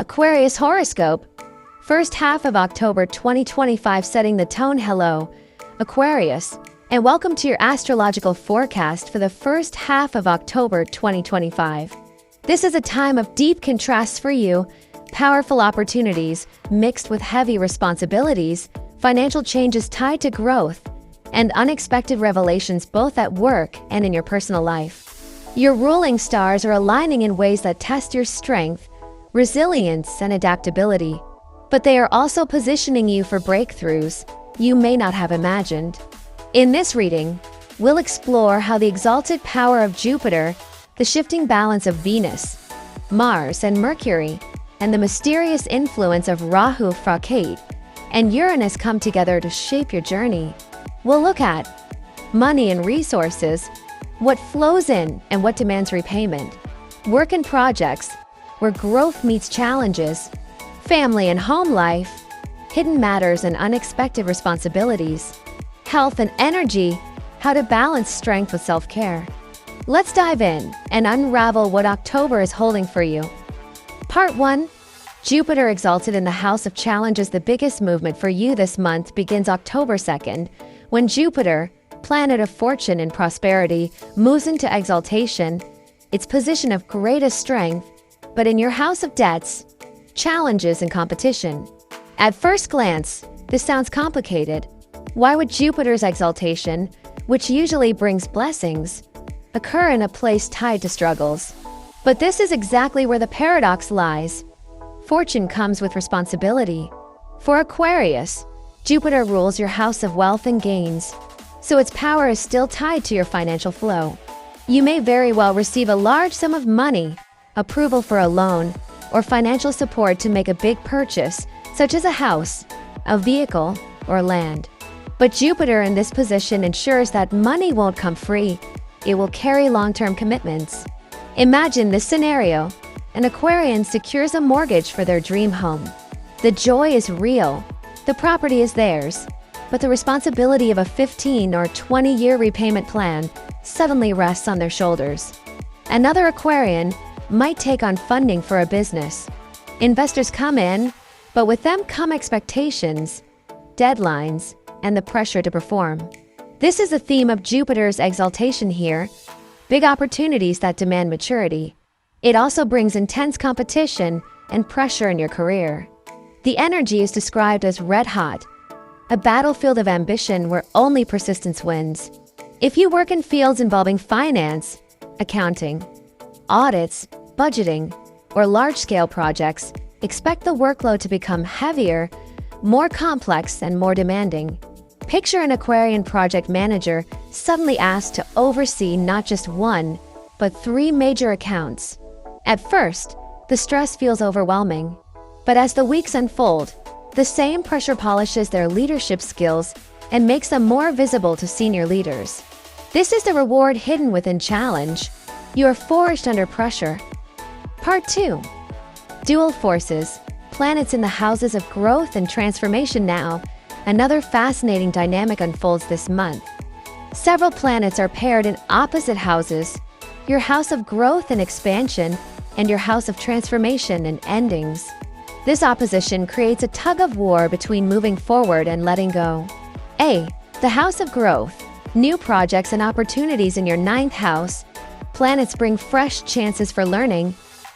Aquarius horoscope. First half of October 2025 setting the tone. Hello, Aquarius, and welcome to your astrological forecast for the first half of October 2025. This is a time of deep contrasts for you, powerful opportunities mixed with heavy responsibilities, financial changes tied to growth, and unexpected revelations both at work and in your personal life. Your ruling stars are aligning in ways that test your strength, resilience, and adaptability, but they are also positioning you for breakthroughs you may not have imagined. In this reading, we'll explore how the exalted power of Jupiter, the shifting balance of Venus, Mars, and Mercury, and the mysterious influence of Rahu, Phracate, and Uranus come together to shape your journey. We'll look at money and resources, what flows in and what demands repayment, work and projects, where growth meets challenges, family and home life, hidden matters and unexpected responsibilities, health and energy, how to balance strength with self-care. Let's dive in and unravel what October is holding for you. Part 1. Jupiter exalted in the House of Challenges. The biggest movement for you this month begins October 2nd, when Jupiter, planet of fortune and prosperity, moves into exaltation, its position of greatest strength, but in your house of debts, challenges, and competition. At first glance, this sounds complicated. Why would Jupiter's exaltation, which usually brings blessings, occur in a place tied to struggles? But this is exactly where the paradox lies. Fortune comes with responsibility. For Aquarius, Jupiter rules your house of wealth and gains, so its power is still tied to your financial flow. You may very well receive a large sum of money, approval for a loan, or financial support to make a big purchase, such as a house, a vehicle, or land. But Jupiter in this position ensures that money won't come free. It will carry long-term commitments. Imagine this scenario. An Aquarian secures a mortgage for their dream home. The joy is real. The property is theirs. But the responsibility of a 15 or 20-year repayment plan suddenly rests on their shoulders. Another Aquarian might take on funding for a business. Investors come in, but with them come expectations, deadlines, and the pressure to perform. This is the theme of Jupiter's exaltation here, big opportunities that demand maturity. It also brings intense competition and pressure in your career. The energy is described as red hot, a battlefield of ambition where only persistence wins. If you work in fields involving finance, accounting, audits, budgeting, or large-scale projects, expect the workload to become heavier, more complex, and more demanding. Picture an Aquarian project manager suddenly asked to oversee not just one, but 3 major accounts. At first, the stress feels overwhelming, but as the weeks unfold, the same pressure polishes their leadership skills and makes them more visible to senior leaders. This is the reward hidden within challenge. You are forged under pressure. Part 2. Dual forces, planets in the houses of growth and transformation. Now, another fascinating dynamic unfolds this month. Several planets are paired in opposite houses, your house of growth and expansion, and your house of transformation and endings. This opposition creates a tug-of-war between moving forward and letting go. A. The house of growth, new projects and opportunities in your 9th house. Planets bring fresh chances for learning,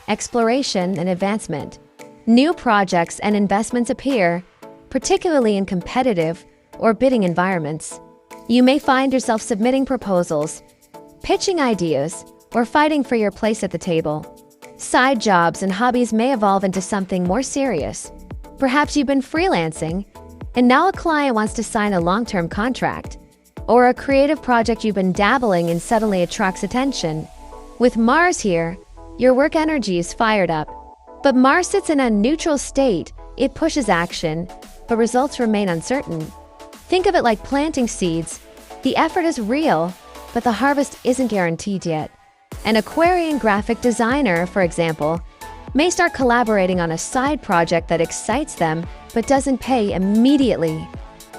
exploration, and advancement. New projects and investments appear, particularly in competitive or bidding environments. You may find yourself submitting proposals, pitching ideas, or fighting for your place at the table. Side jobs and hobbies may evolve into something more serious. Perhaps you've been freelancing, and now a client wants to sign a long-term contract. Or a creative project you've been dabbling in suddenly attracts attention. With Mars here, your work energy is fired up. But Mars sits in a neutral state. It pushes action, but results remain uncertain. Think of it like planting seeds. The effort is real, but the harvest isn't guaranteed yet. An Aquarian graphic designer, for example, may start collaborating on a side project that excites them but doesn't pay immediately.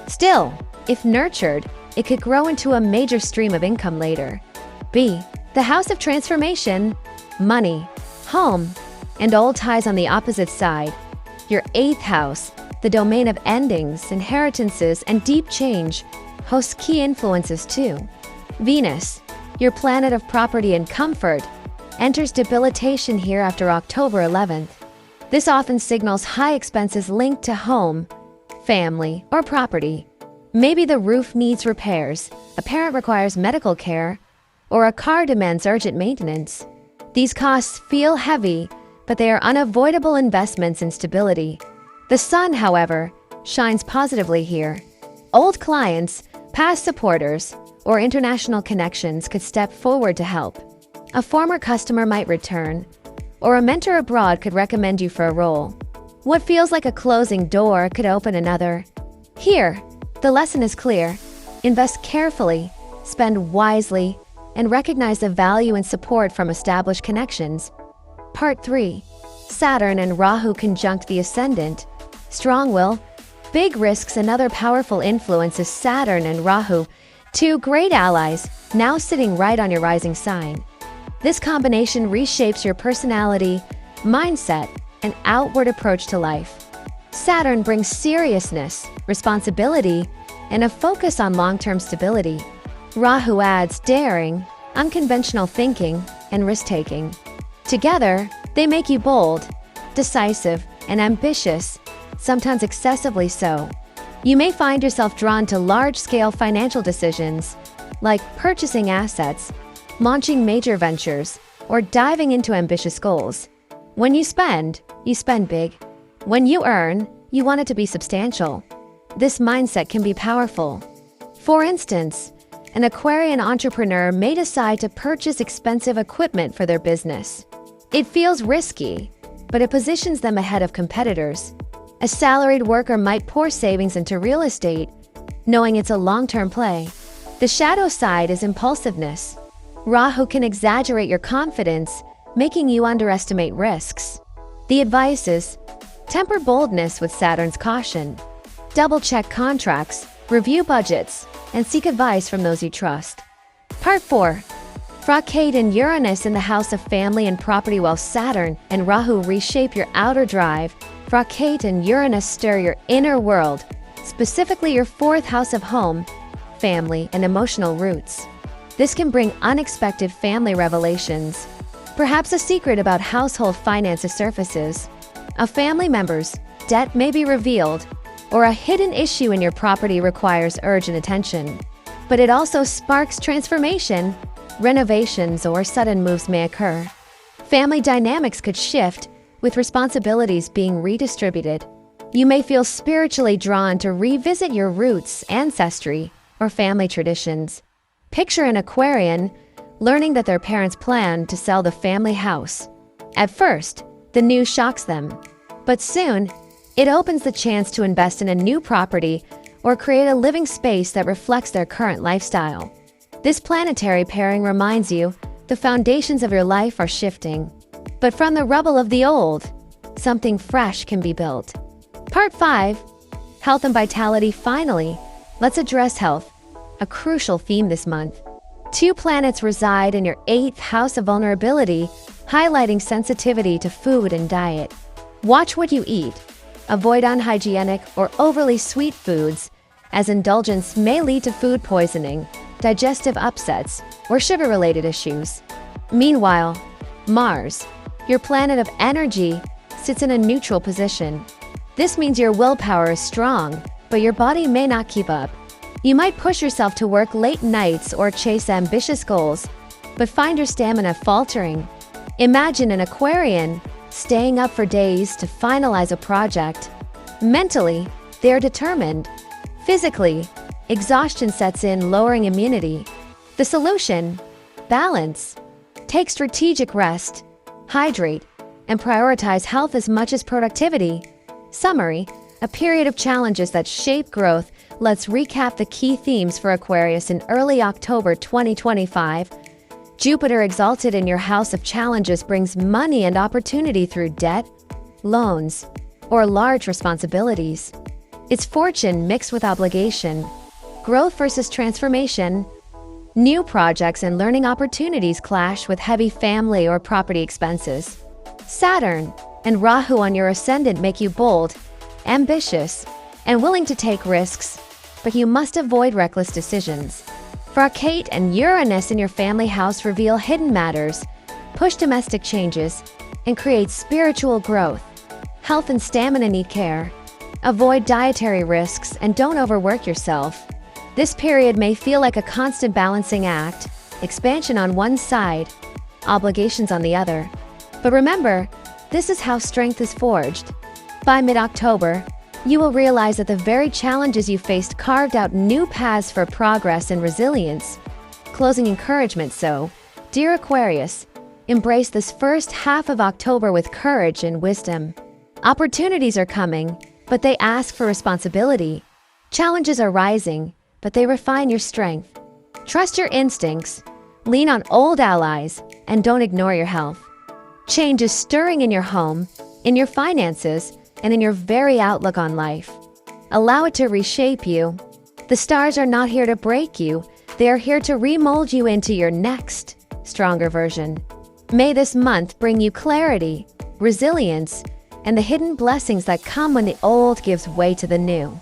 Still, if nurtured, it could grow into a major stream of income later. B. The house of transformation, money, home, and old ties on the opposite side. Your 8th house, the domain of endings, inheritances, and deep change, hosts key influences too. Venus, your planet of property and comfort, enters debilitation here after October 11th. This often signals high expenses linked to home, family, or property. Maybe the roof needs repairs, a parent requires medical care, or a car demands urgent maintenance. These costs feel heavy, but they are unavoidable investments in stability. The sun, however, shines positively here. Old clients, past supporters, or international connections could step forward to help. A former customer might return, or a mentor abroad could recommend you for a role. What feels like a closing door could open another. Here, the lesson is clear. Invest carefully, spend wisely, and recognize the value and support from established connections. Part 3. Saturn and Rahu conjunct the ascendant. Strong will, big risks, and other powerful influences. Saturn and Rahu, two great allies, now sitting right on your rising sign. This combination reshapes your personality, mindset, and outward approach to life. Saturn brings seriousness, responsibility, and a focus on long-term stability. Rahu adds daring, unconventional thinking, and risk-taking. Together, they make you bold, decisive, and ambitious, sometimes excessively so. You may find yourself drawn to large-scale financial decisions, like purchasing assets, launching major ventures, or diving into ambitious goals. When you spend big. When you earn, you want it to be substantial. This mindset can be powerful. For instance, an Aquarian entrepreneur may decide to purchase expensive equipment for their business. It feels risky, but it positions them ahead of competitors. A salaried worker might pour savings into real estate, knowing it's a long-term play. The shadow side is impulsiveness. Rahu can exaggerate your confidence, making you underestimate risks. The advice is, temper boldness with Saturn's caution. Double-check contracts, review budgets, and seek advice from those you trust. Part 4. Fracate and Uranus in the house of family and property. While Saturn and Rahu reshape your outer drive, Fracate and Uranus stir your inner world, specifically your 4th house of home, family, and emotional roots. This can bring unexpected family revelations. Perhaps a secret about household finances surfaces. A family member's debt may be revealed, or a hidden issue in your property requires urgent attention. But it also sparks transformation. Renovations or sudden moves may occur. Family dynamics could shift, with responsibilities being redistributed. You may feel spiritually drawn to revisit your roots, ancestry, or family traditions. Picture an Aquarian learning that their parents planned to sell the family house. At first, the news shocks them, but soon, it opens the chance to invest in a new property or create a living space that reflects their current lifestyle. This planetary pairing reminds you the foundations of your life are shifting, but from the rubble of the old, something fresh can be built. Part 5. Health and vitality. Finally, let's address health, a crucial theme this month. 2 planets reside in your 8th house of vulnerability, highlighting sensitivity to food and diet. Watch what you eat. Avoid unhygienic or overly sweet foods, as indulgence may lead to food poisoning, digestive upsets, or sugar-related issues. Meanwhile, Mars, your planet of energy, sits in a neutral position. This means your willpower is strong, but your body may not keep up. You might push yourself to work late nights or chase ambitious goals, but find your stamina faltering. Imagine an Aquarian staying up for days to finalize a project. Mentally, they are determined. Physically, exhaustion sets in, lowering immunity. The solution? Balance. Take strategic rest, hydrate, and prioritize health as much as productivity. Summary: a period of challenges that shape growth. Let's recap the key themes for Aquarius in early October 2025. Jupiter exalted in your house of challenges brings money and opportunity through debt, loans, or large responsibilities. It's fortune mixed with obligation. Growth versus transformation. New projects and learning opportunities clash with heavy family or property expenses. Saturn and Rahu on your ascendant make you bold, ambitious, and willing to take risks, but you must avoid reckless decisions. Rakate and Uranus in your family house reveal hidden matters, push domestic changes, and create spiritual growth. Health and stamina need care. Avoid dietary risks and don't overwork yourself. This period may feel like a constant balancing act, expansion on one side, obligations on the other. But remember, this is how strength is forged. By mid-October, you will realize that the very challenges you faced carved out new paths for progress and resilience. Closing encouragement. So, dear Aquarius, embrace this first half of October with courage and wisdom. Opportunities are coming, but they ask for responsibility. Challenges are rising, but they refine your strength. Trust your instincts, lean on old allies, and don't ignore your health. Change is stirring in your home, in your finances, and in your very outlook on life. Allow it to reshape you. The stars are not here to break you, they are here to remold you into your next, stronger version. May this month bring you clarity, resilience, and the hidden blessings that come when the old gives way to the new.